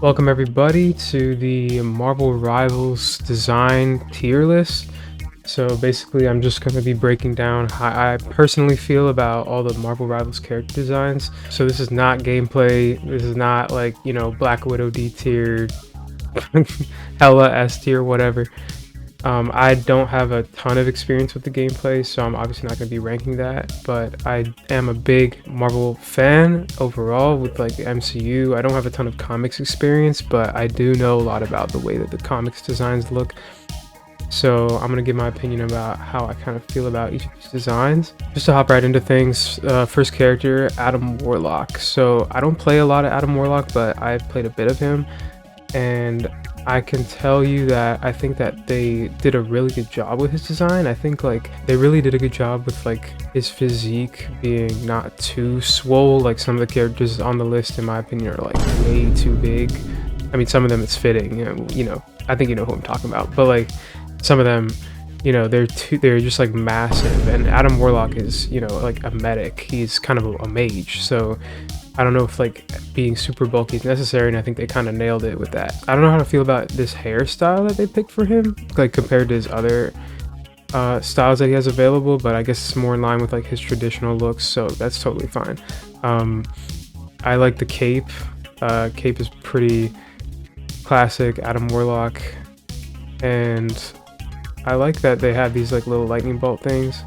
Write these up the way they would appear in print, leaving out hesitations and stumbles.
Welcome everybody to the Marvel Rivals design tier list. So basically I'm just going to be breaking down how I personally feel about all the Marvel Rivals character designs. So this is not gameplay, this is not like, Black Widow D tier, Hela S tier, whatever. I don't have a ton of experience with the gameplay, so I'm obviously not going to be ranking that, but I am a big Marvel fan overall with like the MCU. I don't have a ton of comics experience, but I do know a lot about the way that the comics designs look. So I'm going to give my opinion about how I kind of feel about each of these designs. Just to hop right into things, first character, Adam Warlock. So I don't play a lot of Adam Warlock, but I've played a bit of him, and I can tell you that I think that they did a really good job with his design. I think like they really did a good job with like his physique being not too swole. Like some of the characters on the list, in my opinion, are like way too big. I mean, some of them it's fitting, I think you know who I'm talking about, but like some of them, they're just like massive. And Adam Warlock is, like a medic. He's kind of a mage, so I don't know if like being super bulky is necessary, and I think they kind of nailed it with that. I don't know how to feel about this hairstyle that they picked for him, like compared to his other styles that he has available, but I guess it's more in line with like his traditional looks, so that's totally fine. I like the cape. Cape is pretty classic Adam Warlock, and I like that they have these like little lightning bolt things,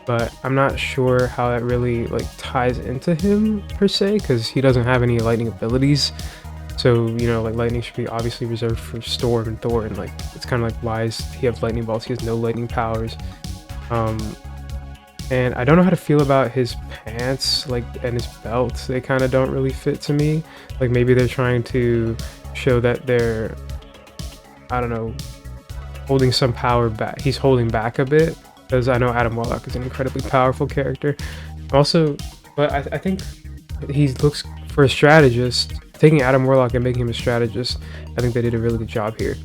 but I'm not sure how that really like ties into him per se, because he doesn't have any lightning abilities. So like lightning should be obviously reserved for Storm and Thor, and like it's kind of like, why is he have lightning bolts? He has no lightning powers. And I don't know how to feel about his pants, like, and his belt. They kind of don't really fit to me. Like maybe they're trying to show that they're, I don't know, holding some power back. He's holding back a bit, because I know Adam Warlock is an incredibly powerful character. Also, but I think he looks, for a strategist, taking Adam Warlock and making him a strategist, I think they did a really good job here.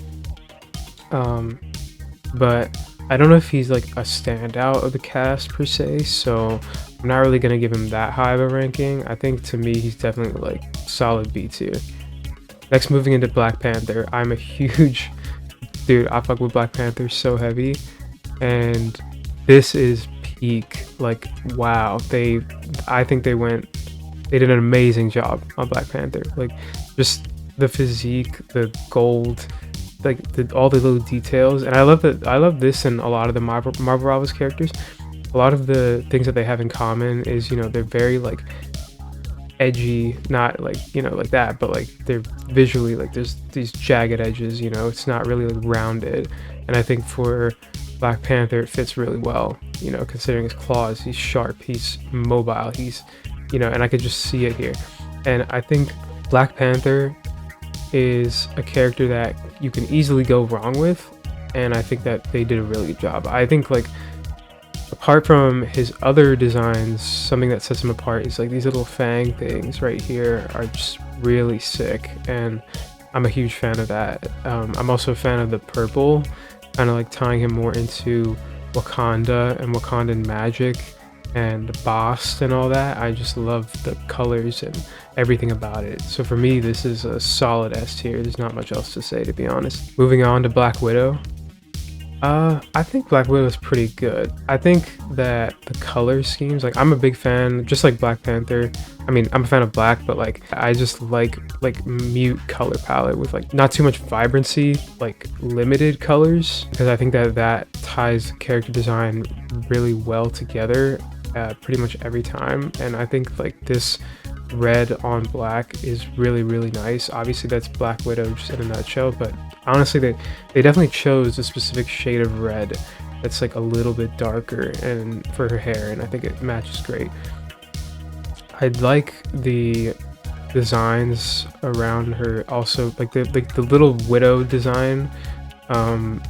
But I don't know if he's like a standout of the cast per se, so I'm not really gonna give him that high of a ranking. I think to me he's definitely like solid B tier. Next, moving into Black Panther, I'm a huge dude. I fuck with Black Panther so heavy, and this is peak. Like, wow, I think they did an amazing job on Black Panther. Like, just the physique, the gold, like all the little details. And I love this in a lot of the Marvel Rivals characters. A lot of the things that they have in common is, they're very like edgy, not like like that, but like they're visually like there's these jagged edges. It's not really like rounded, and I think for Black Panther it fits really well, considering his claws. He's sharp, he's mobile, he's and I could just see it here. And I think Black Panther is a character that you can easily go wrong with, and I think that they did a really good job. I think like apart from his other designs, something that sets him apart is like these little fang things right here are just really sick, and I'm a huge fan of that. I'm also a fan of the purple, kind of like tying him more into Wakanda and Wakandan magic and the Bast and all that. I just love the colors and everything about it. So for me, this is a solid S tier. There's not much else to say, to be honest. Moving on to Black Widow. I think Black Widow is pretty good. I think that the color schemes, like I'm a big fan, just like Black Panther. I mean, I'm a fan of black, but like I just like mute color palette with like not too much vibrancy, like limited colors, because I think that ties character design really well together pretty much every time. And I think like this red on black is really, really nice. Obviously that's Black Widow just in a nutshell, but honestly they definitely chose a specific shade of red that's like a little bit darker and for her hair, and I think it matches great. I like the designs around her also, like the little widow design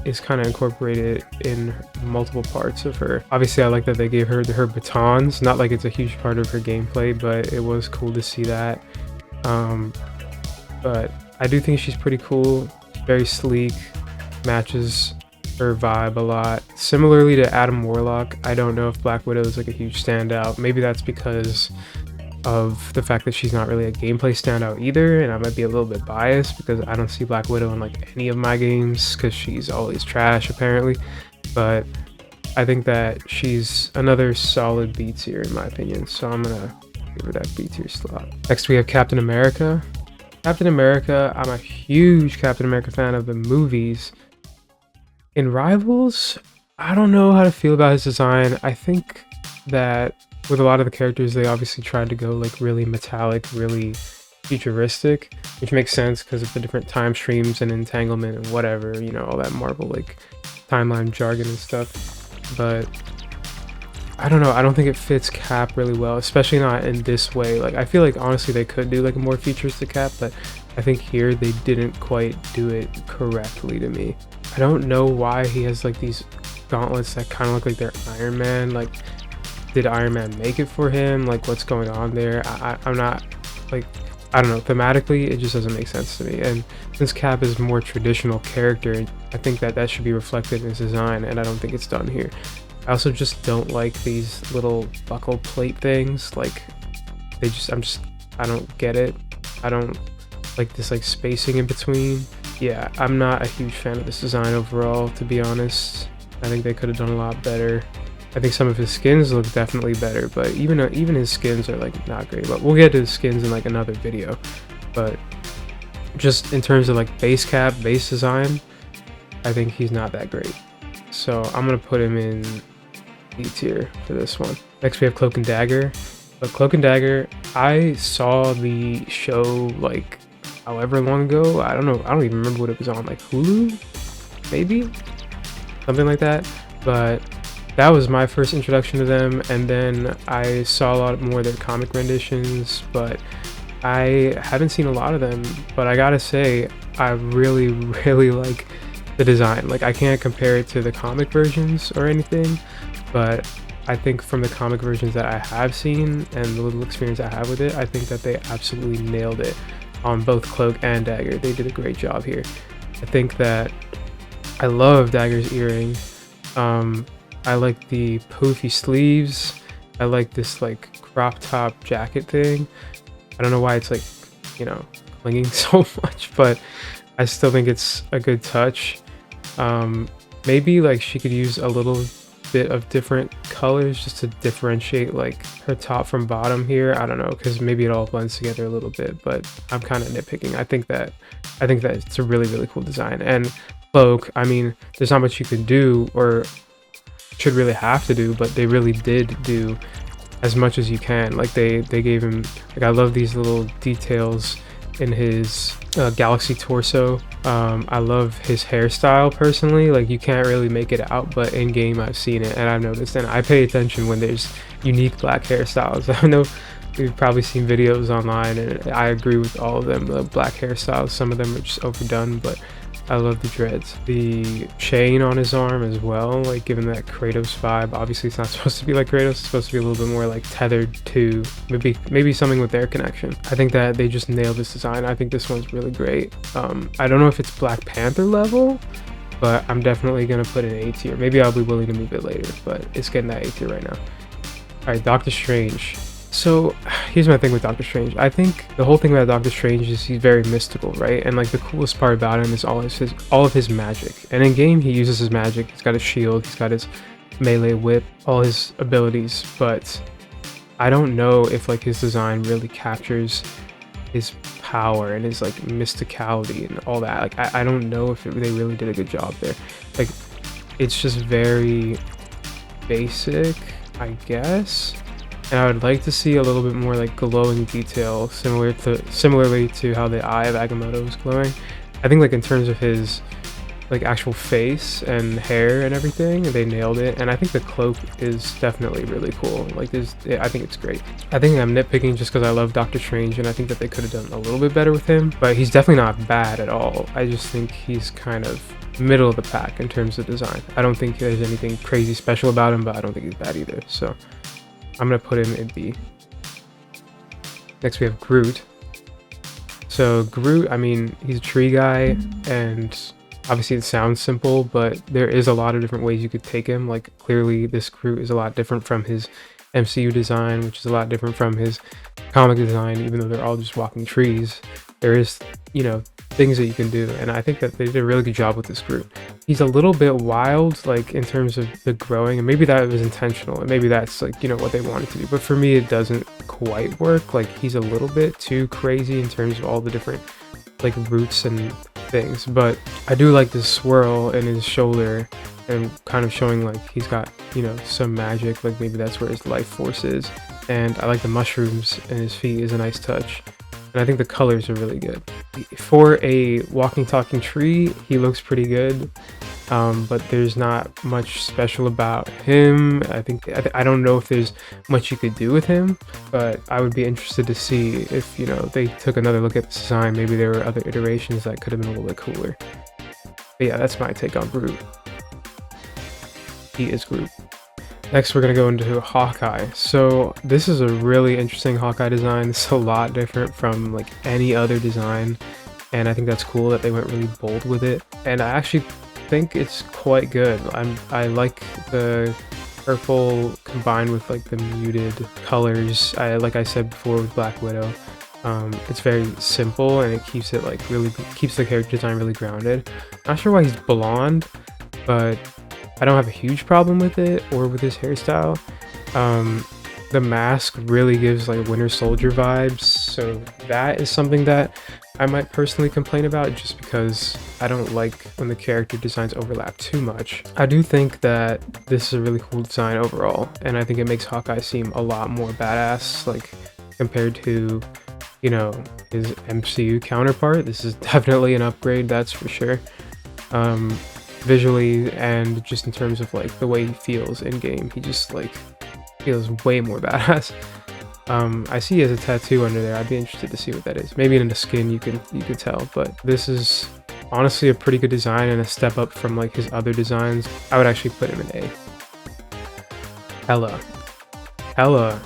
is kind of incorporated in multiple parts of her. Obviously I like that they gave her her batons, not like it's a huge part of her gameplay, but it was cool to see that. But I do think she's pretty cool, very sleek, matches her vibe a lot. Similarly to Adam Warlock, I don't know if Black Widow is like a huge standout. Maybe that's because of the fact that she's not really a gameplay standout either, and I might be a little bit biased because I don't see Black Widow in like any of my games because she's always trash apparently, but I think that she's another solid B tier in my opinion, so I'm gonna give her that B tier slot. Next we have Captain America. Captain America, I'm a huge Captain America fan of the movies. In Rivals, I don't know how to feel about his design. I think that with a lot of the characters, they obviously tried to go like really metallic, really futuristic, which makes sense because of the different time streams and entanglement and whatever, you know, all that Marvel like timeline jargon and stuff. But I don't know, I don't think it fits Cap really well, especially not in this way. Like I feel like honestly they could do like a more futuristic Cap, but I think here they didn't quite do it correctly to me. I don't know why he has like these gauntlets that kind of look like they're Iron Man. Like, did Iron Man make it for him? Like, what's going on there? I'm not like, I don't know, thematically it just doesn't make sense to me. And since Cap is a more traditional character, I think that that should be reflected in his design, and I don't think it's done here. I also just don't like these little buckle plate things. Like, I don't get it. I don't like this like spacing in between. Yeah, I'm not a huge fan of this design overall, to be honest. I think they could have done a lot better. I think some of his skins look definitely better, but even his skins are like not great. But we'll get to the skins in like another video. But just in terms of like base Cap, base design, I think he's not that great. So I'm gonna put him in B tier for this one. Next we have Cloak and Dagger. But Cloak and Dagger, I saw the show like however long ago. I don't know. I don't even remember what it was on, like Hulu, maybe? Something like that. But that was my first introduction to them, and then I saw a lot more of their comic renditions, but I haven't seen a lot of them. But I gotta say, I really, really like the design. Like, I can't compare it to the comic versions or anything, but I think from the comic versions that I have seen and the little experience I have with it, I think that they absolutely nailed it on both Cloak and Dagger. They did a great job here. I think that I love Dagger's earring. I like the poofy sleeves. I like this like crop top jacket thing. I don't know why it's like, you know, clinging so much, but I still think it's a good touch. Maybe like she could use a little bit of different colors just to differentiate like her top from bottom here. I don't know, because maybe it all blends together a little bit, but I'm kind of nitpicking. I think that it's a really, really cool design. And Cloak, I mean, there's not much you can do or should really have to do, but they really did do as much as you can. Like they gave him, like, I love these little details in his galaxy torso. I love his hairstyle personally. Like, you can't really make it out, but in game I've seen it and I've noticed, and I pay attention when there's unique black hairstyles. I know you've probably seen videos online, and I agree with all of them. The black hairstyles, some of them are just overdone, but I love the dreads. The chain on his arm as well, like giving that Kratos vibe. Obviously it's not supposed to be like Kratos, it's supposed to be a little bit more like tethered to maybe something with their connection. I think that they just nailed this design. I think this one's really great. I don't know if it's Black Panther level, but I'm definitely gonna put an A tier. Maybe I'll be willing to move it later, but it's getting that A tier right now. All right, Doctor Strange. So here's my thing with Doctor Strange. I think the whole thing about Doctor Strange is he's very mystical, right? And like the coolest part about him is all of his magic. And in game he uses his magic. He's got his shield, he's got his melee whip, all his abilities. But I don't know if like his design really captures his power and his like mysticality and all that. Like I don't know if they really did a good job there. Like, it's just very basic, I guess. And I would like to see a little bit more like glowing detail, similarly to how the eye of Agamotto was glowing. I think like in terms of his like actual face and hair and everything, they nailed it. And I think the cloak is definitely really cool. Like I think it's great. I think I'm nitpicking just because I love Doctor Strange, and I think that they could have done a little bit better with him, but he's definitely not bad at all. I just think he's kind of middle of the pack in terms of design. I don't think there's anything crazy special about him, but I don't think he's bad either. So I'm gonna put him in B. Next we have Groot. So Groot, I mean, he's a tree guy, and obviously it sounds simple, but there is a lot of different ways you could take him. Like, clearly this Groot is a lot different from his MCU design, which is a lot different from his comic design. Even though they're all just walking trees, there is, you know, things that you can do, and I think that they did a really good job with this Groot. He's a little bit wild, like in terms of the growing, and maybe that was intentional, and maybe that's like, you know, what they wanted to do, but for me it doesn't quite work. Like, he's a little bit too crazy in terms of all the different like roots and things. But I do like this swirl in his shoulder and kind of showing like he's got, you know, some magic, like maybe that's where his life force is. And I like the mushrooms in his feet is a nice touch, and I think the colors are really good. For a walking talking tree, he looks pretty good, but there's not much special about him. I don't know if there's much you could do with him, but I would be interested to see if, you know, they took another look at the design. Maybe there were other iterations that could have been a little bit cooler. But yeah, that's my take on Groot. He is Groot. Next, we're going to go into Hawkeye. So this is a really interesting Hawkeye design. It's a lot different from like any other design, and I think that's cool that they went really bold with it. And I actually think it's quite good. I like the purple combined with like the muted colors. Like I said before with Black Widow, it's very simple, and it keeps it like really keeps the character design really grounded. Not sure why he's blonde, but I don't have a huge problem with it or with his hairstyle. The mask really gives like Winter Soldier vibes, so that is something that I might personally complain about, just because I don't like when the character designs overlap too much. I do think that this is a really cool design overall, and I think it makes Hawkeye seem a lot more badass, like compared to, you know, his MCU counterpart. This is definitely an upgrade, that's for sure. Visually and just in terms of like the way he feels in game, he just like feels way more badass. I see he has a tattoo under there. I'd be interested to see what that is. Maybe in the skin you could tell, but this is honestly a pretty good design and a step up from like his other designs. I would actually put him in A. Hela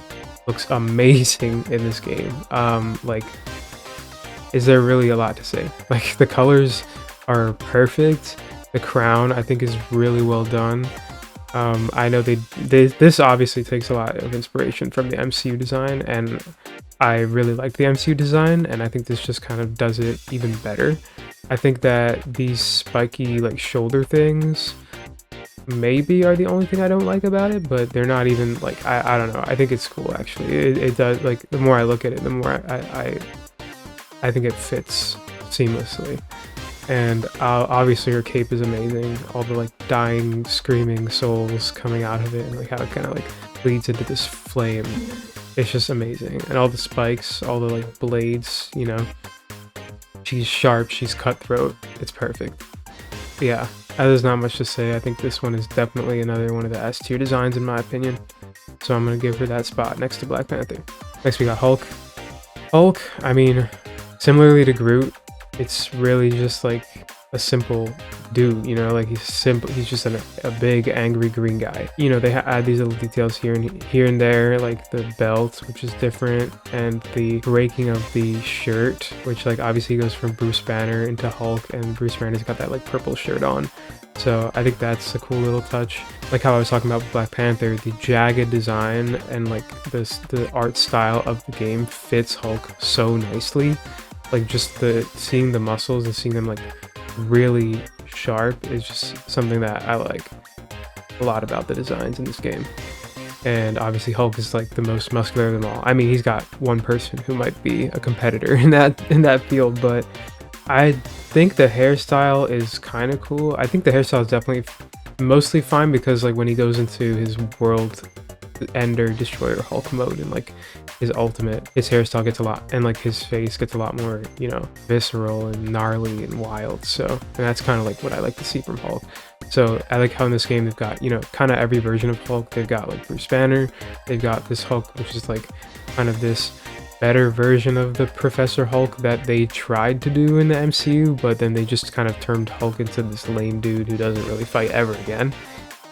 looks amazing in this game. Like, is there really a lot to say? Like, the colors are perfect. The crown, I think, is really well done. I know this obviously takes a lot of inspiration from the MCU design, and I really like the MCU design, and I think this just kind of does it even better. I think that these spiky like shoulder things maybe are the only thing I don't like about it, but they're not even like, I don't know. I think it's cool actually. It does, like, the more I look at it, the more I think it fits seamlessly. And obviously her cape is amazing. All the like dying, screaming souls coming out of it, and like how it kind of like leads into this flame. It's just amazing. And all the spikes, all the like blades, you know. She's sharp, she's cutthroat. It's perfect. But yeah, there's not much to say. I think this one is definitely another one of the S tier designs in my opinion. So I'm gonna give her that spot next to Black Panther. Next we got Hulk. Hulk, I mean, similarly to Groot, it's really just like a simple dude, you know, like he's simple. He's just a big angry green guy. You know, they add these little details here and there, like the belt, which is different, and the breaking of the shirt, which like obviously goes from Bruce Banner into Hulk, and Bruce Banner's got that like purple shirt on. So I think that's a cool little touch. Like how I was talking about with Black Panther, the jagged design and like the art style of the game fits Hulk so nicely. Like just seeing the muscles and seeing them like really sharp is just something that I like a lot about the designs in this game. And obviously Hulk is like the most muscular of them all. I mean, he's got one person who might be a competitor in that field, but I think the hairstyle is kind of cool. I think the hairstyle is definitely mostly fine, because like when he goes into his world ender destroyer Hulk mode and like his ultimate, his hairstyle gets a lot, and like his face gets a lot more, you know, visceral and gnarly and wild. So, and that's kind of like what I like to see from Hulk. So I like how in this game they've got, you know, kind of every version of Hulk. They've got like Bruce Banner, they've got this Hulk which is like kind of this better version of the Professor Hulk that they tried to do in the MCU, but then they just kind of turned Hulk into this lame dude who doesn't really fight ever again.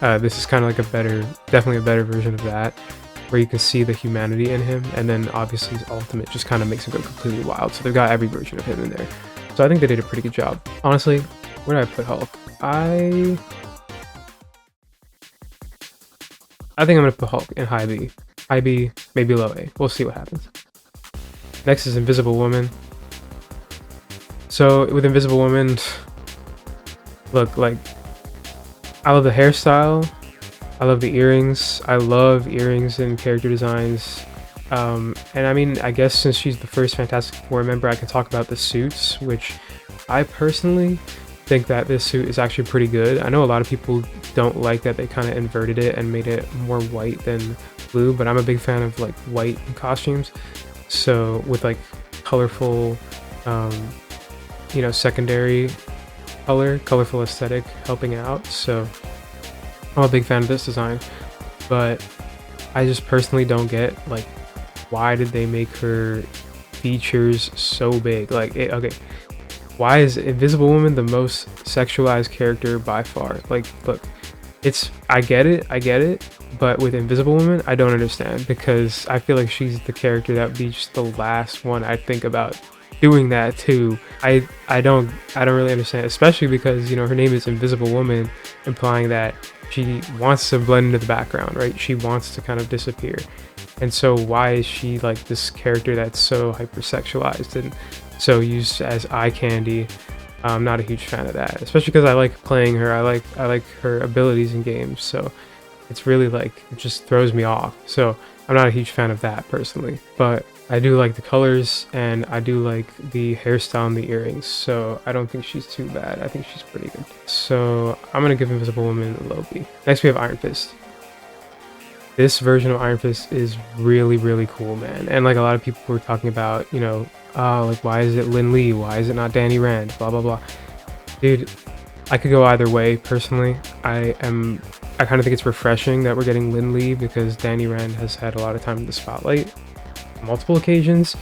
This is kind of like definitely a better version of that, where you can see the humanity in him, and then obviously his ultimate just kind of makes him go completely wild. So they've got every version of him in there. So I think they did a pretty good job. Honestly, where did I put Hulk? I think I'm gonna put Hulk in high B. high B, maybe low A. We'll see what happens. Next is Invisible Woman. So with Invisible Woman, look, like, I love the hairstyle, I love the earrings, I love earrings and character designs. And I mean, I guess since she's the first Fantastic Four member, I can talk about the suits, which I personally think that this suit is actually pretty good. I know a lot of people don't like that they kind of inverted it and made it more white than blue, but I'm a big fan of like white costumes. So with like colorful, you know, secondary colorful aesthetic helping out. So I'm a big fan of this design, but I just personally don't get like, why did they make her features so big? Like, okay, why is Invisible Woman the most sexualized character by far? Like, look, I get it, but with Invisible Woman, I don't understand, because I feel like she's the character that would be just the last one I think about doing that too. I don't really understand, especially because, you know, her name is Invisible Woman, implying that she wants to blend into the background, right? She wants to kind of disappear. And so why is she like this character that's so hypersexualized and so used as eye candy? I'm not a huge fan of that, especially because I like playing her. I like her abilities in games, so it's really like, it just throws me off. So I'm not a huge fan of that personally, but I do like the colors and I do like the hairstyle and the earrings, so I don't think she's too bad. I think she's pretty good. So I'm gonna give Invisible Woman a low B. Next we have Iron Fist. This version of Iron Fist is really, really cool, man. And like a lot of people were talking about, you know, like, why is it Lin Lee? Why is it not Danny Rand? Blah, blah, blah. Dude, I could go either way, personally. I kind of think it's refreshing that we're getting Lin Lee, because Danny Rand has had a lot of time in the spotlight on multiple occasions.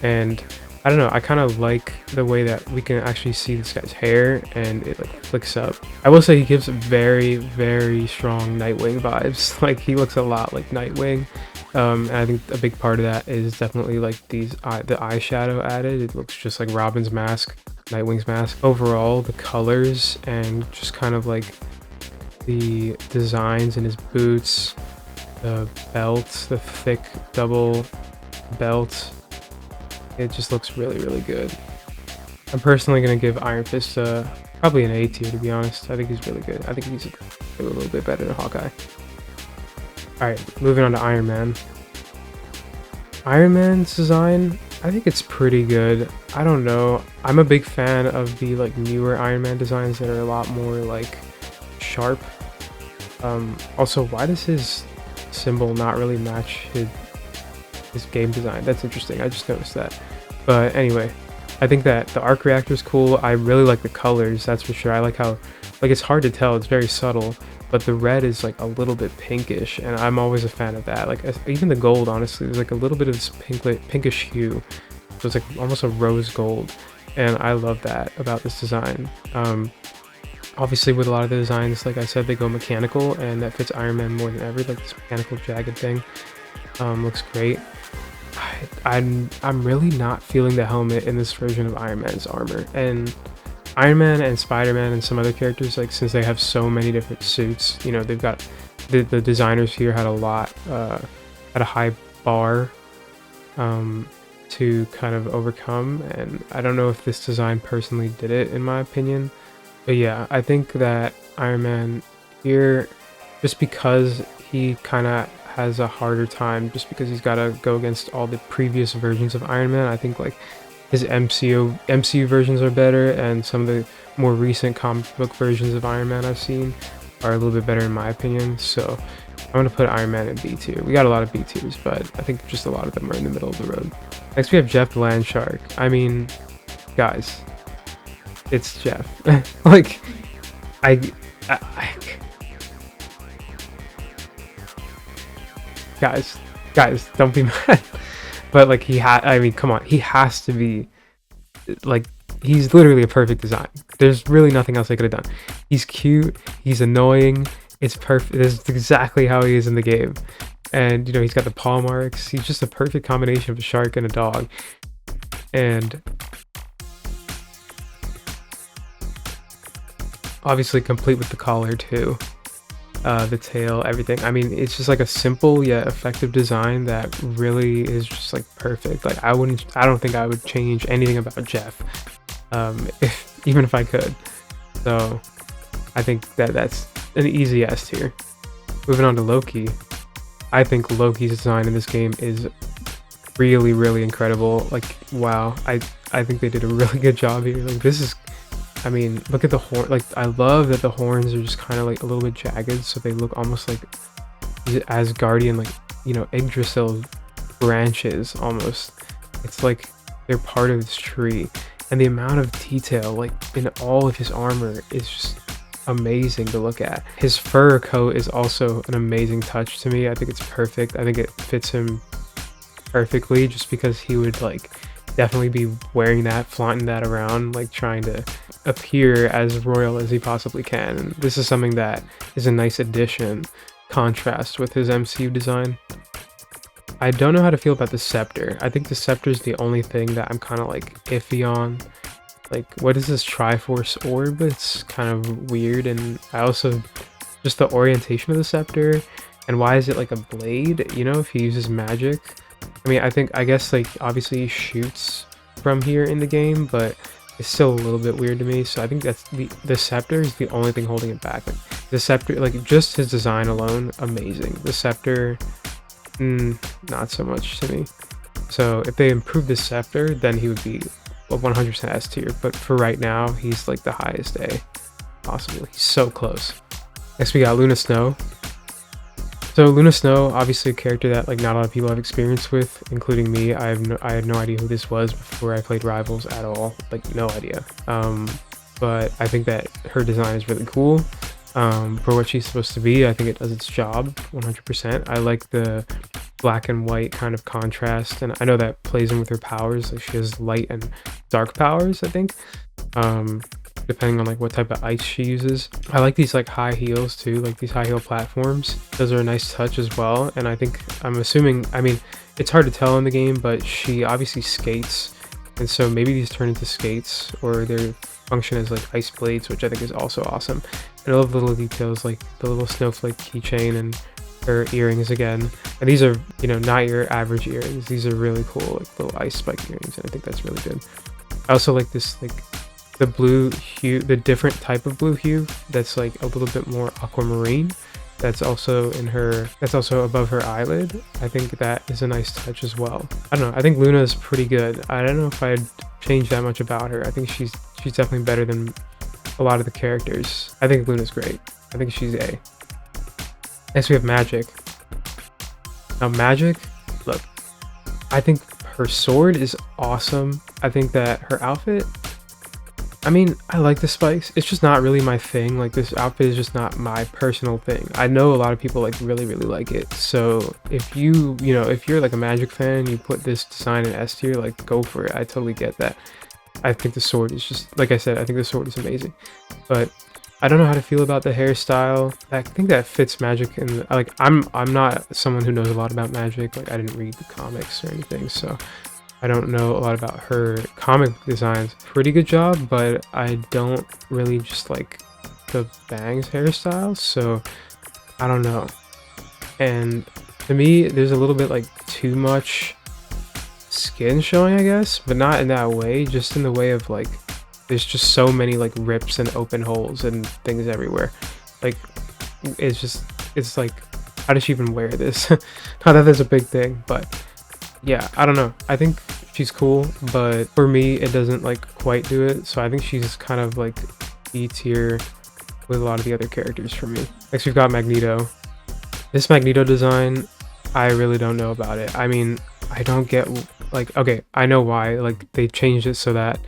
And I don't know, I kind of like the way that we can actually see this guy's hair and it like flicks up. I will say he gives very, very strong Nightwing vibes. Like, he looks a lot like Nightwing. And I think a big part of that is definitely like the eyeshadow added. It looks just like Robin's mask, Nightwing's mask. Overall, the colors and just kind of like the designs in his boots, the belt, the thick double belt, it just looks really, really good. I'm personally going to give Iron Fist probably an A tier, to be honest. I think he's really good. I think he's a little bit better than Hawkeye. Alright, moving on to Iron Man. Iron Man's design, I think it's pretty good. I don't know. I'm a big fan of the like newer Iron Man designs that are a lot more like sharp. Also, why does his symbol not really match his game design? That's interesting. I just noticed that. But anyway, I think that the arc reactor is cool. I really like the colors, that's for sure. I like how, like, it's hard to tell, it's very subtle, but the red is like a little bit pinkish, and I'm always a fan of that. Like, even the gold, honestly, there's like a little bit of this pinkish hue, so it's like almost a rose gold, and I love that about this design. Obviously with a lot of the designs, like I said, they go mechanical, and that fits Iron Man more than ever. Like, this mechanical jagged thing looks great. I'm really not feeling the helmet in this version of Iron Man's armor. And Iron Man and Spider-Man and some other characters, like, since they have so many different suits, you know, they've got the designers here had a high bar to kind of overcome, and I don't know if this design personally did it, in my opinion. But yeah, I think that Iron Man here, just because he kind of has a harder time, just because he's got to go against all the previous versions of Iron Man. I think like his MCU versions are better, and some of the more recent comic book versions of Iron Man I've seen are a little bit better in my opinion. So I'm going to put Iron Man in B tier. We got a lot of B tiers, but I think just a lot of them are in the middle of the road. Next we have Jeff the Landshark. I mean, guys, it's Jeff. Like, guys, don't be mad. But like, I mean, come on, he has to be, like, he's literally a perfect design. There's really nothing else I could have done. He's cute, he's annoying, it's perfect. This is exactly how he is in the game. And, you know, he's got the paw marks. He's just a perfect combination of a shark and a dog. And obviously complete with the collar too. the tail, everything. I mean, it's just like a simple yet effective design that really is just like perfect. Like I don't think I would change anything about Jeff, even if I could. So I think that's an easy S tier. Moving on to Loki. I think Loki's design in this game is really, really incredible. Like, wow, I think they did a really good job here. Like, this is, I mean, look at the horn. Like, I love that the horns are just kind of like a little bit jagged, so they look almost like Asgardian, like, you know, Yggdrasil branches almost. It's like they're part of this tree, and the amount of detail like in all of his armor is just amazing to look at. His fur coat is also an amazing touch to me. I think it's perfect. I think it fits him perfectly, just because he would like definitely be wearing that, flaunting that around, like trying to appear as royal as he possibly can. And this is something that is a nice addition, contrast with his MCU design. I don't know how to feel about the scepter. I think the scepter is the only thing that I'm kind of like iffy on. Like, what is this Triforce orb? It's kind of weird, and I also just the orientation of the scepter, and why is it like a blade? You know, if he uses magic. I mean, I guess like obviously he shoots from here in the game, but it's still a little bit weird to me. So I think that's the scepter is the only thing holding it back. Like the scepter, like just his design alone, amazing. The scepter, not so much to me. So if they improve the scepter, then he would be a 100% S tier. But for right now, he's like the highest A possible. He's so close. Next we got Luna Snow. So Luna Snow, obviously a character that like not a lot of people have experience with, including me. I had no idea who this was before I played Rivals at all. Like no idea. But I think that her design is really cool. For what she's supposed to be, I think it does its job 100%. I like the black and white kind of contrast, and I know that plays in with her powers. Like she has light and dark powers, I think, depending on like what type of ice she uses. I like these like high heels too, like these high heel platforms. Those are a nice touch as well. And I'm assuming, I mean, it's hard to tell in the game, but she obviously skates, and so maybe these turn into skates, or their function as like ice blades, which I think is also awesome. And I love little details like the little snowflake keychain and her earrings again. And these are, you know, not your average earrings. These are really cool, like little ice spike earrings, and I think that's really good. I also like this, like the blue hue, the different type of blue hue that's like a little bit more aquamarine. That's also above her eyelid. I think that is a nice touch as well. I don't know. I think Luna is pretty good. I don't know if I'd change that much about her. I think she's definitely better than a lot of the characters. I think Luna's great. I think she's A. Next we have Magik. Now Magik, look, I think her sword is awesome. I think that her outfit, I mean, I like the spikes. It's just not really my thing. Like this outfit is just not my personal thing. I know a lot of people like really, really like it. So if you know, if you're like a Magik fan, you put this design in S tier, like go for it. I totally get that. I think the sword is just, like I said, I think the sword is amazing. But I don't know how to feel about the hairstyle. I think that fits Magik, and like I'm not someone who knows a lot about Magik. Like I didn't read the comics or anything, so I don't know a lot about her comic designs. Pretty good job, but I don't really just like the bangs hairstyle, so I don't know. And to me, there's a little bit like too much skin showing, I guess, but not in that way, just in the way of like there's just so many like rips and open holes and things everywhere. Like it's like, how does she even wear this? Not that there's a big thing, but yeah, I don't know. I think she's cool, but for me it doesn't like quite do it. So I think she's kind of like B tier with a lot of the other characters for me. Next we've got Magneto. This Magneto design, I really don't know about it. I mean, I don't get, like, okay, I know why. Like they changed it so that,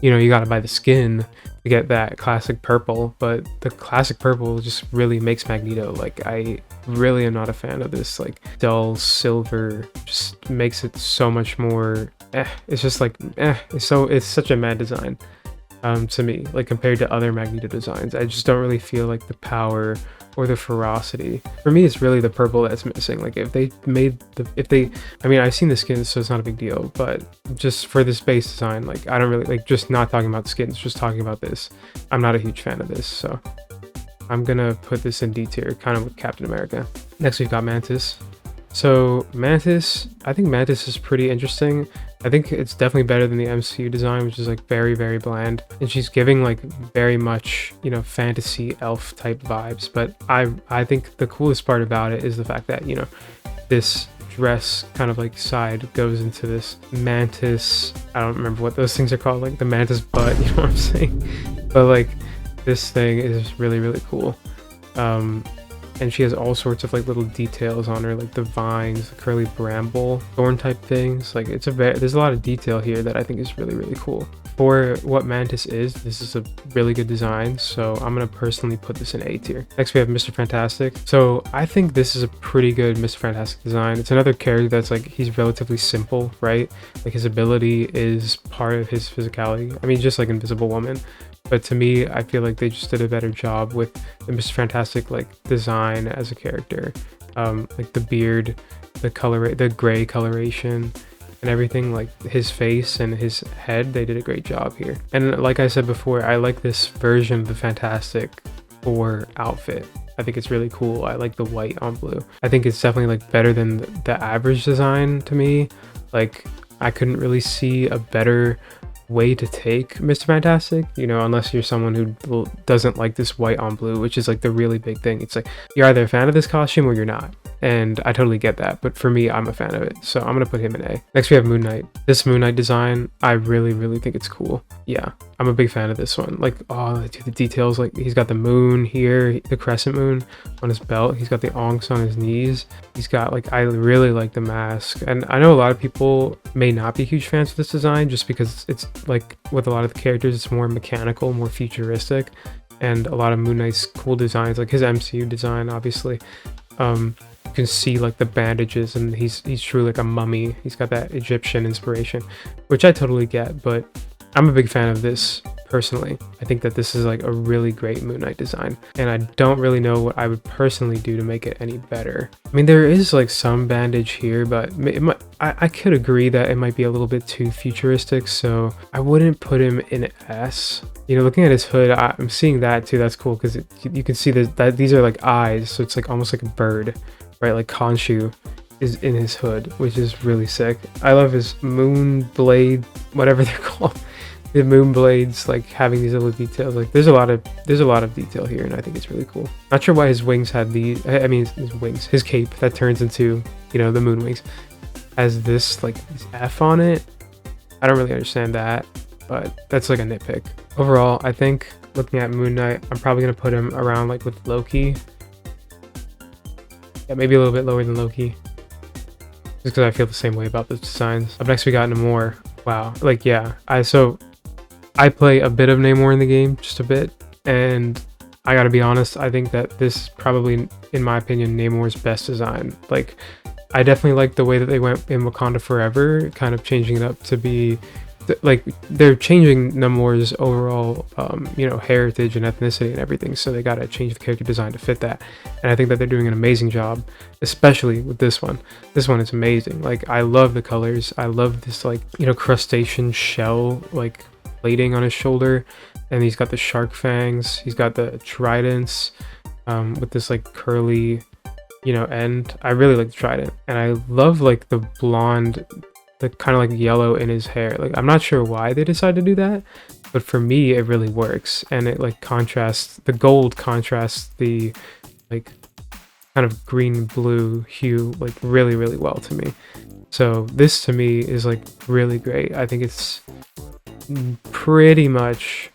you know, you gotta buy the skin to get that classic purple, but the classic purple just really makes Magneto. Like I really am not a fan of this like dull silver. Just makes it so much more it's just like it's such a mad design to me, like compared to other Magneto designs. I just don't really feel like the power or the ferocity. For me, it's really the purple that's missing. Like if they I mean, I've seen the skins, so it's not a big deal, but just for this base design, like I don't really like, just not talking about skins, just talking about this, I'm not a huge fan of this. So I'm gonna put this in D tier, kind of with Captain America. Next we've got Mantis. So Mantis, I think Mantis is pretty interesting. I think it's definitely better than the MCU design, which is like very, very bland. And she's giving like very much, you know, fantasy elf type vibes. But I think the coolest part about it is the fact that, you know, this dress kind of like side goes into this mantis. I don't remember what those things are called, like the mantis butt, you know what I'm saying? But like this thing is really, really cool. And she has all sorts of like little details on her, like the vines, the curly bramble, thorn type things. Like there's a lot of detail here that I think is really, really cool. For what Mantis is, this is a really good design, so I'm gonna personally put this in A tier. Next we have Mr. Fantastic. So I think this is a pretty good Mr. Fantastic design. It's another character that's like, he's relatively simple, right? Like his ability is part of his physicality. I mean, just like Invisible Woman. But to me, I feel like they just did a better job with the Mr. Fantastic like design as a character. Like the beard, the color, the gray coloration, and everything, like his face and his head, they did a great job here. And like I said before, I like this version of the Fantastic Four outfit. I think it's really cool. I like the white on blue. I think it's definitely like better than the average design to me. Like I couldn't really see a better way to take Mr. Fantastic, you know, unless you're someone who doesn't like this white on blue, which is like the really big thing. It's like you're either a fan of this costume or you're not, and I totally get that, but for me, I'm a fan of it, so I'm gonna put him in A. Next we have Moon Knight. This Moon Knight design, I really, really think it's cool. Yeah, I'm a big fan of this one. Like, oh, the details, like he's got the moon here, the crescent moon on his belt, he's got the onks on his knees, he's got like, I really like the mask. And I know a lot of people may not be huge fans of this design just because it's like with a lot of the characters, it's more mechanical, more futuristic, and a lot of Moon Knight's cool designs, like his MCU design, obviously. You can see like the bandages, and he's truly like a mummy. He's got that Egyptian inspiration, which I totally get, but I'm a big fan of this personally. I think that this is like a really great Moon Knight design, and I don't really know what I would personally do to make it any better. I mean, there is like some bandage here, but I could agree that it might be a little bit too futuristic, so I wouldn't put him in S. You know, looking at his hood, I'm seeing that too. That's cool because you can see that these are like eyes, so it's like almost like a bird, right? Like Khonshu is in his hood, which is really sick. I love his moon blade, whatever they're called. The moon blades, like having these little details. Like there's a lot of detail here, and I think it's really cool. Not sure why his wings had these. I mean, his wings, his cape that turns into, you know, the moon wings, has this like this F on it. I don't really understand that, but that's like a nitpick. Overall, I think looking at Moon Knight, I'm probably gonna put him around like with Loki. Yeah, maybe a little bit lower than Loki, just because I feel the same way about the designs. Up next we got Namor. Wow, like yeah, I play a bit of Namor in the game, just a bit, and I gotta be honest, I think that this is probably, in my opinion, Namor's best design. Like, I definitely like the way that they went in Wakanda Forever, kind of changing it up to be, like, they're changing Namor's overall, you know, heritage and ethnicity and everything, so they gotta change the character design to fit that, and I think that they're doing an amazing job, especially with this one. This one is amazing. Like, I love the colors, I love this, like, you know, crustacean shell, like, plating on his shoulder, and he's got the shark fangs, he's got the tridents with this like curly, you know, end. I really like the trident, and I love like the blonde, the kind of like yellow in his hair. Like I'm not sure why they decided to do that, but for me it really works, and it like contrasts, the gold contrasts the like kind of green blue hue like really, really well to me. So this to me is like really great. I think it's pretty much,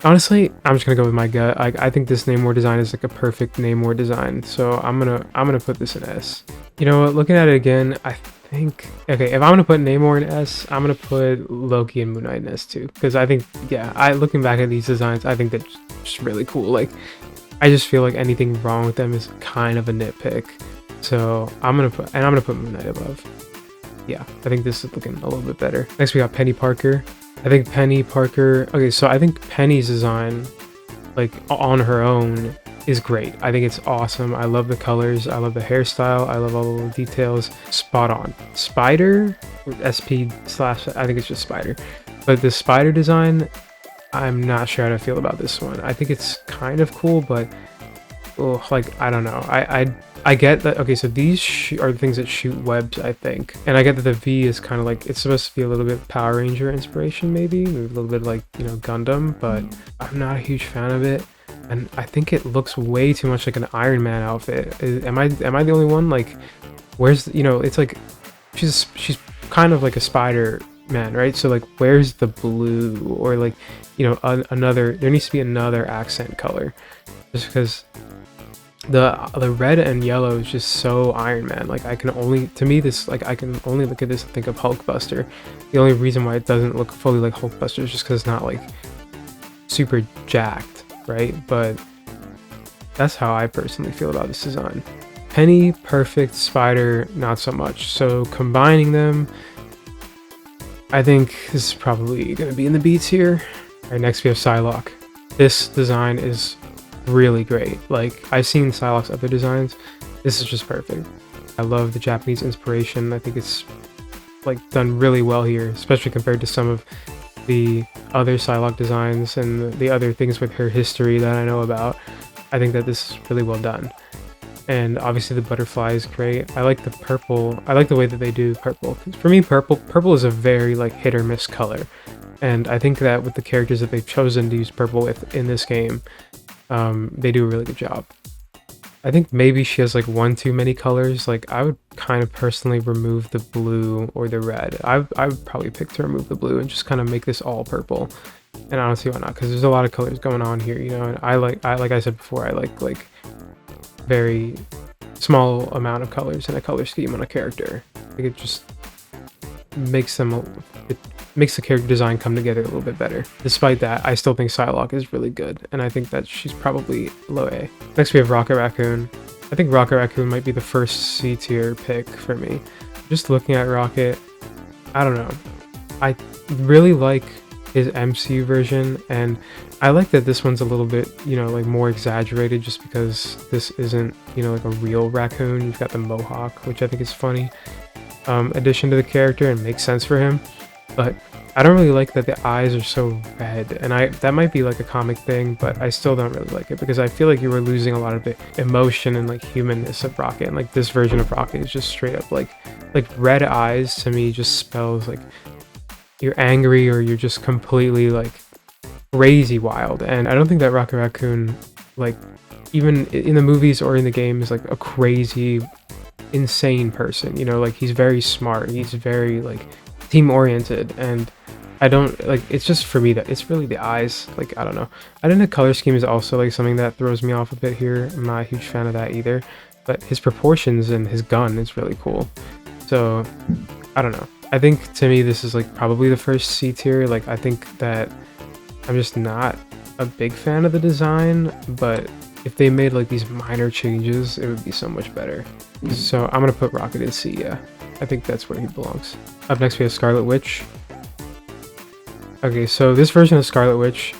honestly, I'm just gonna go with my gut. I think this Namor design is like a perfect Namor design, so I'm gonna put this in S. You know what, looking at it again, I think, okay, if I'm gonna put Namor in S, I'm gonna put Loki and Moon Knight in S too, because I think, yeah, looking back at these designs, I think they're just really cool. Like I just feel like anything wrong with them is kind of a nitpick, so I'm gonna put Moon Knight above. Yeah, I think this is looking a little bit better. Next we got Peni Parker. I think Peni Parker, okay, so I think Penny's design, like on her own, is great. I think it's awesome. I love the colors, I love the hairstyle, I love all the little details. Spot on. Spider, SP slash, I think it's just Spider. But the Spider design, I'm not sure how to feel about this one. I think it's kind of cool, but oh, like I don't know. I get that. Okay, so these are the things that shoot webs, I think, and I get that the V is kind of like it's supposed to be a little bit Power Ranger inspiration, maybe a little bit like, you know, Gundam, but I'm not a huge fan of it, and I think it looks way too much like an Iron Man outfit. Am I the only one? Like, where's, you know, it's like she's kind of like a Spider-Man, right? So like, where's the blue, or like, you know, another? There needs to be another accent color, just because the red and yellow is just so Iron Man. Like, I can only, to me, this, like, I can only look at this and think of Hulkbuster. The only reason why it doesn't look fully like Hulkbuster is just because it's not like super jacked, right? But that's how I personally feel about this design. Peni, perfect. Spider, not so much. So combining them, I think this is probably going to be in the B tier. All right, next we have Psylocke. This design is really great. Like, I've seen Psylocke's other designs. This is just perfect. I love the Japanese inspiration. I think it's like done really well here, especially compared to some of the other Psylocke designs and the other things with her history that I know about. I think that this is really well done. And obviously the butterfly is great. I like the purple. I like the way that they do purple. For me, purple is a very like hit or miss color. And I think that with the characters that they've chosen to use purple with in this game, they do a really good job. I think maybe she has like one too many colors. Like, I would kind of personally remove the blue or the red. I would probably pick to remove the blue and just kind of make this all purple. And honestly, why not? Because there's a lot of colors going on here, you know. And I like I said before, I like very small amount of colors in a color scheme on a character. Like, it just makes them, it makes the character design come together a little bit better. Despite that, I still think Psylocke is really good, and I think that she's probably low A. Next we have Rocket Raccoon. I think Rocket Raccoon might be the first C tier pick for me. Just looking at Rocket, I don't know. I really like his MCU version, and I like that this one's a little bit, you know, like more exaggerated, just because this isn't, you know, like a real raccoon. You've got the mohawk, which I think is funny addition to the character and makes sense for him. But I don't really like that the eyes are so red, and that might be like a comic thing, but I still don't really like it, because I feel like you were losing a lot of the emotion and like humanness of Rocket, and like this version of Rocket is just straight up like red eyes to me just spells like you're angry, or you're just completely like crazy wild. And I don't think that Rocket Raccoon, like even in the movies or in the game, is like a crazy insane person, you know. Like, he's very smart, he's very like team oriented, and I don't like, it's just for me that it's really the eyes. Like, I don't know. I think the color scheme is also like something that throws me off a bit here. I'm not a huge fan of that either, but his proportions and his gun is really cool. So I don't know. I think to me this is like probably the first C tier. Like, I think that I'm just not a big fan of the design, but if they made like these minor changes, it would be so much better. So I'm gonna put Rocket in C. Yeah, I think that's where he belongs. Up next we have Scarlet Witch. Okay, so this version of Scarlet Witch,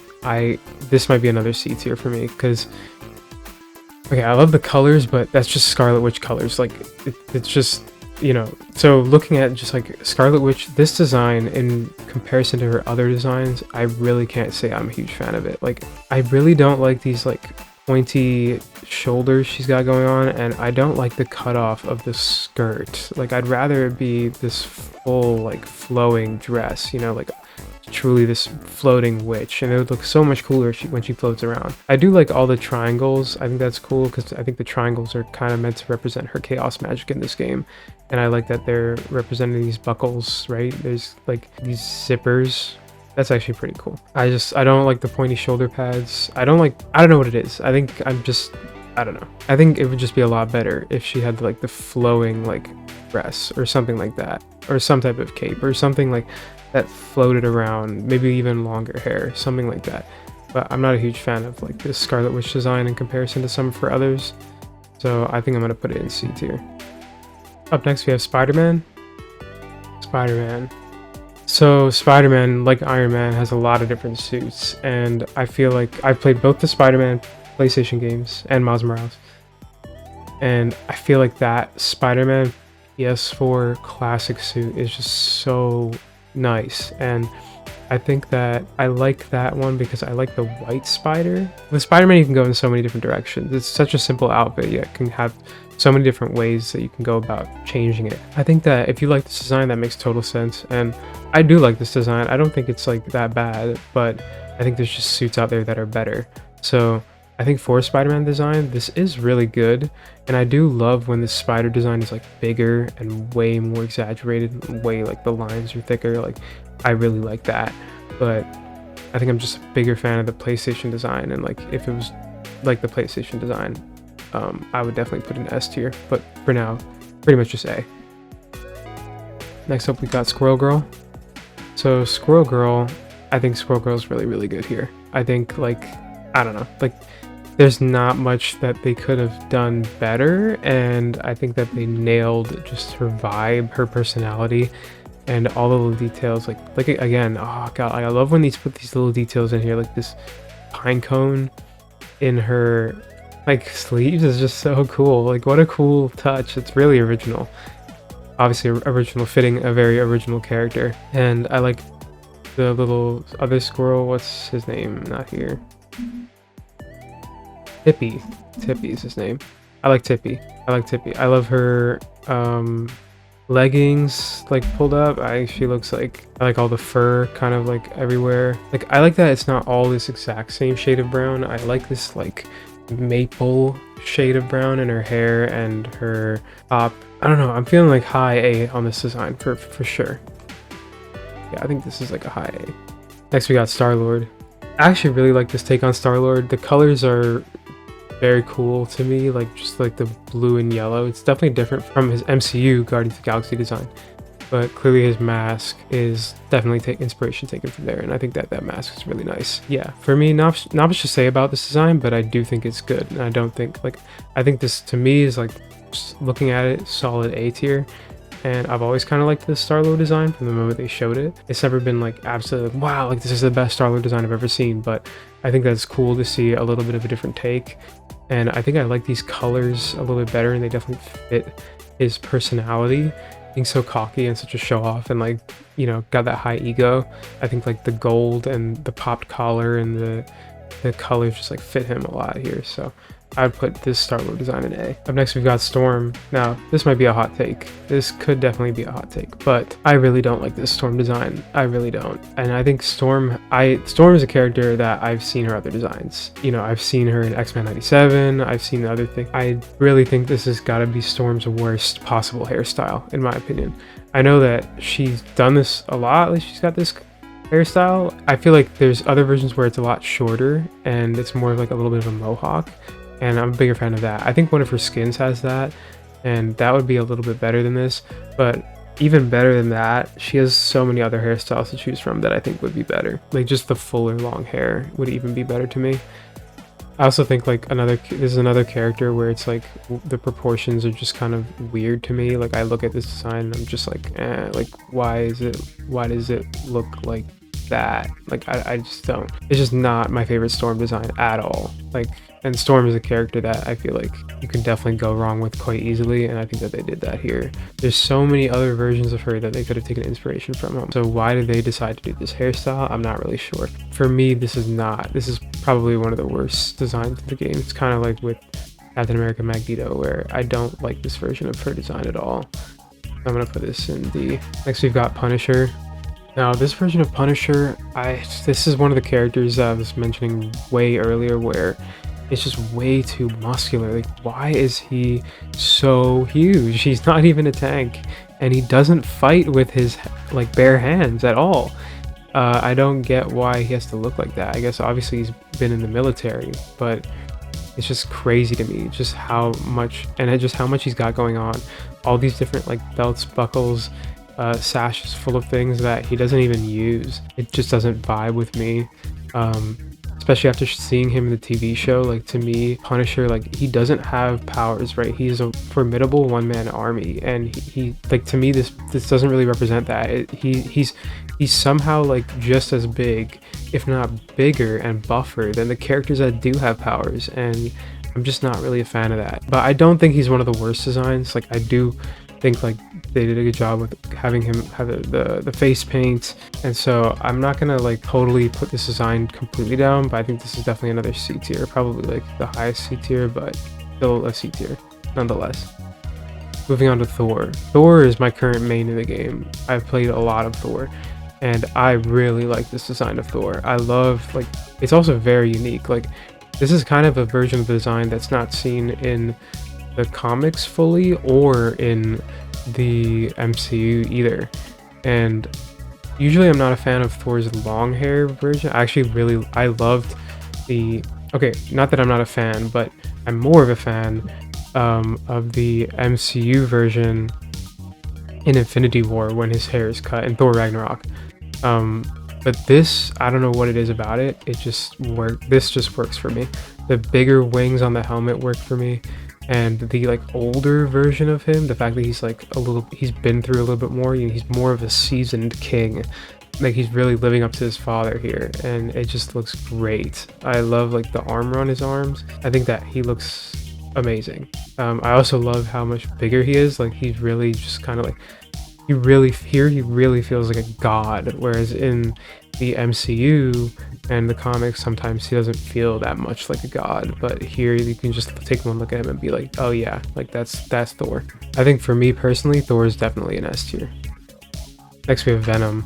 this might be another C tier for me, because okay, I love the colors, but that's just Scarlet Witch colors. Like, it's just, you know. So looking at just like Scarlet Witch, this design in comparison to her other designs, I really can't say I'm a huge fan of it. Like, I really don't like these like pointy shoulders she's got going on, and I don't like the cutoff of the skirt. Like, I'd rather it be this full like flowing dress, you know, like truly this floating witch, and it would look so much cooler when she floats around. I do like all the triangles. I think that's cool, because I think the triangles are kind of meant to represent her chaos magic in this game, and I like that they're representing these buckles, right? There's like these zippers. That's actually pretty cool. I don't like the pointy shoulder pads. I don't know what it is. I think I don't know. I think it would just be a lot better if she had like the flowing like dress or something like that, or some type of cape or something like that floated around, maybe even longer hair, something like that. But I'm not a huge fan of like this Scarlet Witch design in comparison to some of her others, so I think I'm gonna put it in C tier. Up next we have Spider-Man. So Spider-Man, like Iron Man, has a lot of different suits, and I feel like I've played both the Spider-Man PlayStation games and Miles Morales, and I feel like that Spider-Man PS4 classic suit is just so nice. And I think that I like that one because I like the white spider. With Spider-Man, you can go in so many different directions. It's such a simple outfit, yet can have so many different ways that you can go about changing it. I think that if you like this design, that makes total sense. And I do like this design. I don't think it's like that bad, but I think there's just suits out there that are better. So I think for Spider-Man design, this is really good. And I do love when the spider design is like bigger and way more exaggerated, way like the lines are thicker. Like I really like that. But I think I'm just a bigger fan of the PlayStation design. And like if it was like the PlayStation design, I would definitely put an S tier. But for now, pretty much just A. Next up, we got Squirrel Girl. So Squirrel Girl, I think Squirrel Girl is really, really good here. I think like, I don't know, like there's not much that they could have done better, and I think that they nailed just her vibe, her personality, and all the little details. Like again, oh god, I love when these put these little details in here, like this pine cone in her like sleeves is just so cool. Like what a cool touch. It's really original. Obviously original, fitting a very original character. And I like the little other squirrel. What's his name? Not here. Tippy is his name. I like Tippy. I love her leggings like pulled up. She looks like, I like all the fur kind of like everywhere. Like I like that it's not all this exact same shade of brown. I like this like maple shade of brown in her hair and her top. I don't know, I'm feeling like high A on this design for sure. Yeah, I think this is like a high A. Next we got Star-Lord. I actually really like this take on Star-Lord. The colors are very cool to me, like just like the blue and yellow. It's definitely different from his MCU Guardians of the Galaxy design, but clearly his mask is definitely inspiration taken from there, and I think that that mask is really nice. Yeah, for me, not much to say about this design, but I do think it's good, and I don't think like, I think this to me is like, just looking at it, solid A tier. And I've always kind of liked the Star-Lord design from the moment they showed it. It's never been like absolutely like, wow, like this is the best Star-Lord design I've ever seen, but I think that's cool to see a little bit of a different take. And I think I like these colors a little bit better, and they definitely fit his personality, being so cocky and such a show-off, and like, you know, got that high ego. I think like the gold and the popped collar and the colors just like fit him a lot here. So I'd put this Star-Lord design in A. Up next, we've got Storm. Now, this might be a hot take. This could definitely be a hot take, but I really don't like this Storm design. I really don't. And I think Storm is a character that I've seen her other designs. You know, I've seen her in X-Men 97. I've seen other things. I really think this has got to be Storm's worst possible hairstyle, in my opinion. I know that she's done this a lot. Like she's got this hairstyle. I feel like there's other versions where it's a lot shorter and it's more of like a little bit of a mohawk. And I'm a bigger fan of that. I think one of her skins has that, and that would be a little bit better than this. But even better than that, she has so many other hairstyles to choose from that I think would be better. Like just the fuller long hair would even be better to me. I also think like this is another character where it's like the proportions are just kind of weird to me. Like I look at this design and I'm just like, like why does it look like that? Like I just don't. It's just not my favorite Storm design at all. Like, and Storm is a character that I feel like you can definitely go wrong with quite easily, and I think that they did that here. There's so many other versions of her that they could have taken inspiration from. So why did they decide to do this hairstyle? I'm not really sure. For me, this is probably one of the worst designs in the game. It's kind of like with Captain America Magneto, where I don't like this version of her design at all. I'm gonna put this in D. Next, we've got Punisher. Now, this version of Punisher, this is one of the characters I was mentioning way earlier where it's just way too muscular. Like, why is he so huge? He's not even a tank, and he doesn't fight with his like bare hands at all. I don't get why he has to look like that. I guess obviously he's been in the military, but it's just crazy to me just how much he's got going on. All these different like belts, buckles, sashes full of things that he doesn't even use. It just doesn't vibe with me. Especially after seeing him in the TV show. Like, to me, Punisher, like, he doesn't have powers, right? He's a formidable one-man army, and he like, to me, this doesn't really represent that. He's somehow like just as big, if not bigger and buffer than the characters that do have powers, and I'm just not really a fan of that. But I don't think he's one of the worst designs. Like, I do think like they did a good job with having him have the face paint, and so I'm not gonna like totally put this design completely down, but I think this is definitely another C tier, probably like the highest C tier, but still a C tier nonetheless. Moving on to Thor. Thor is my current main in the game. I've played a lot of Thor, and I really like this design of Thor. I love, like, it's also very unique. Like, this is kind of a version of the design that's not seen in the comics fully or in the MCU either. And usually I'm not a fan of Thor's long hair version. I loved the, okay, not that I'm not a fan, but I'm more of a fan of the MCU version in Infinity War when his hair is cut in Thor Ragnarok. But this, I don't know what it is about it. It just works. This just works for me. The bigger wings on the helmet work for me, and the like older version of him, the fact that he's like he's been through a little bit more. You know, he's more of a seasoned king. Like, he's really living up to his father here, and it just looks great. I love like the armor on his arms. I think that he looks amazing. I also love how much bigger he is. Like, he's really just kind of like, he really feels like a god, whereas in the MCU and the comics sometimes he doesn't feel that much like a god, but here you can just take one look at him and be like, oh yeah, like that's Thor. I think for me personally, Thor is definitely an S tier. Next we have Venom.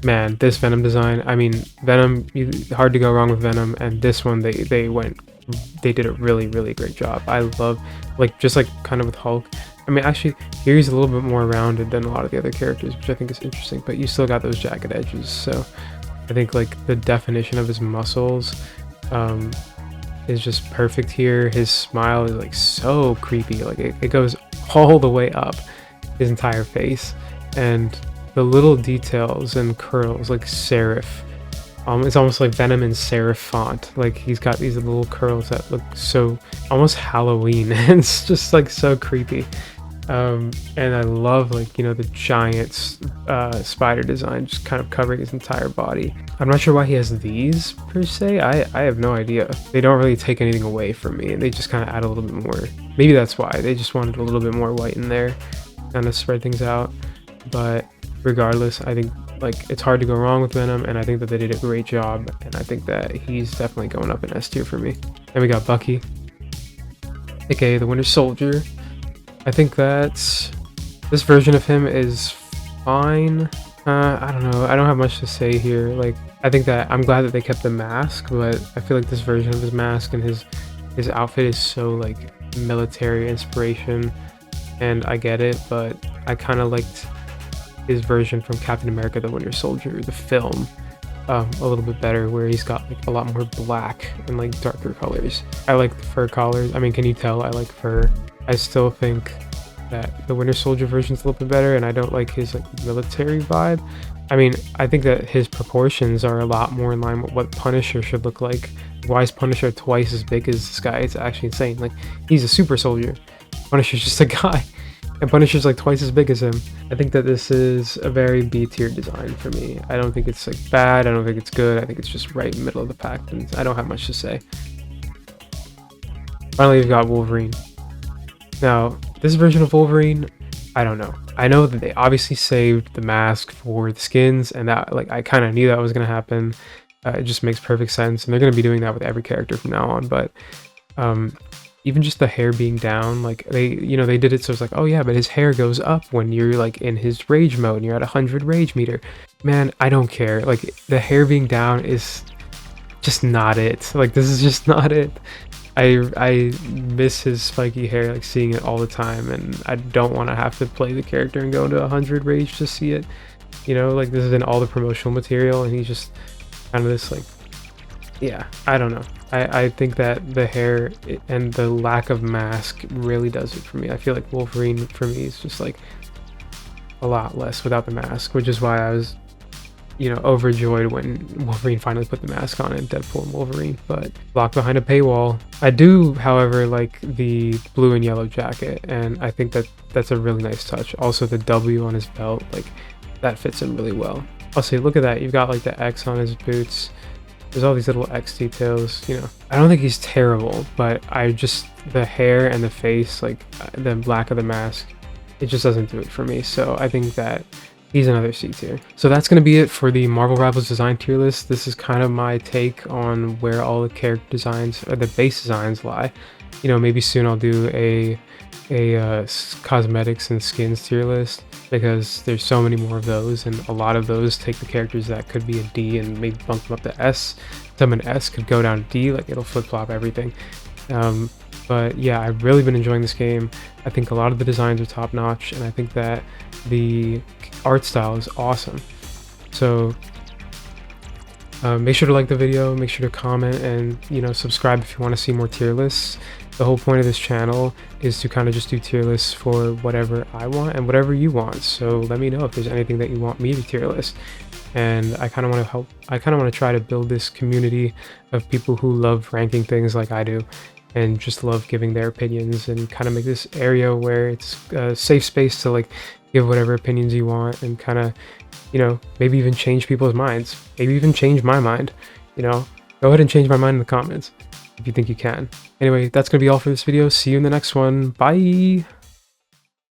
Man, this Venom design, I mean, Venom, hard to go wrong with Venom, and this one they did a really great job. I love, like, just like kind of with Hulk, I mean, actually here he's a little bit more rounded than a lot of the other characters, which I think is interesting, but you still got those jagged edges. So I think like the definition of his muscles is just perfect here. His smile is like so creepy, like it goes all the way up his entire face, and the little details and curls, like serif. It's almost like Venom in serif font. Like, he's got these little curls that look so almost Halloween. It's just like so creepy. And I love, like, you know, the giant spider design just kind of covering his entire body. I'm not sure why he has these per se. I have no idea. They don't really take anything away from me, and they just kind of add a little bit more. Maybe that's why they just wanted a little bit more white in there, kind of spread things out. But regardless, I think like it's hard to go wrong with Venom, and I think that they did a great job, and I think that he's definitely going up in S tier for me. Then we got Bucky, aka the Winter Soldier. I think that this version of him is fine. I don't know, I don't have much to say here. Like, I think that I'm glad that they kept the mask, but I feel like this version of his mask and his outfit is so like military inspiration, and I get it, but I kind of liked his version from Captain America the Winter Soldier, the film, a little bit better, where he's got like a lot more black and like darker colors. I like the fur collars. I mean, can you tell I like fur? I still think that the Winter Soldier version's a little bit better, and I don't like his like military vibe. I mean, I think that his proportions are a lot more in line with what Punisher should look like. Why is Punisher twice as big as this guy? It's actually insane. Like, he's a super soldier. Punisher's just a guy. And Punisher's like twice as big as him. I think that this is a very B tier design for me. I don't think it's like bad. I don't think it's good. I think it's just right in the middle of the pack, and I don't have much to say. Finally, we've got Wolverine. Now, this version of Wolverine, I don't know. I know that they obviously saved the mask for the skins, and that, like, I kind of knew that was going to happen. It just makes perfect sense, and they're going to be doing that with every character from now on. But even just the hair being down, like, they did it so it's like, oh yeah, but his hair goes up when you're like in his rage mode and you're at 100 rage meter. Man, I don't care. Like, the hair being down is just not it. Like, this is just not it. I miss his spiky hair, like seeing it all the time, and I don't want to have to play the character and go into 100 rage to see it. You know, like, this is in all the promotional material, and he's just kind of this, like, yeah, I don't know. I think that the hair and the lack of mask really does it for me. I feel like Wolverine for me is just like a lot less without the mask, which is why I was, you know, overjoyed when Wolverine finally put the mask on in Deadpool and Wolverine. But locked behind a paywall. I do, however, like the blue and yellow jacket, and I think that that's a really nice touch. Also, the W on his belt, like, that fits him really well. Also, look at that. You've got like the X on his boots. There's all these little X details, you know. I don't think he's terrible, but the hair and the face, like the black of the mask, it just doesn't do it for me. So I think that he's another C tier. So that's going to be it for the Marvel Rivals design tier list. This is kind of my take on where all the character designs or the base designs lie. You know, maybe soon I'll do a cosmetics and skins tier list, because there's so many more of those, and a lot of those take the characters that could be a D and maybe bump them up to S. Some an S could go down to D, like it'll flip-flop everything. But yeah, I've really been enjoying this game. I think a lot of the designs are top-notch, and I think that the art style is awesome. So make sure to like the video, make sure to comment, and subscribe if you want to see more tier lists. The whole point of this channel is to kind of just do tier lists for whatever I want and whatever you want. So let me know if there's anything that you want me to tier list. And I kind of want to help. I kind of want to try to build this community of people who love ranking things like I do, and just love giving their opinions, and kind of make this area where it's a safe space to like give whatever opinions you want, and kind of, maybe even change people's minds. Maybe even change my mind. Go ahead and change my mind in the comments if you think you can. Anyway, that's going to be all for this video. See you in the next one. Bye!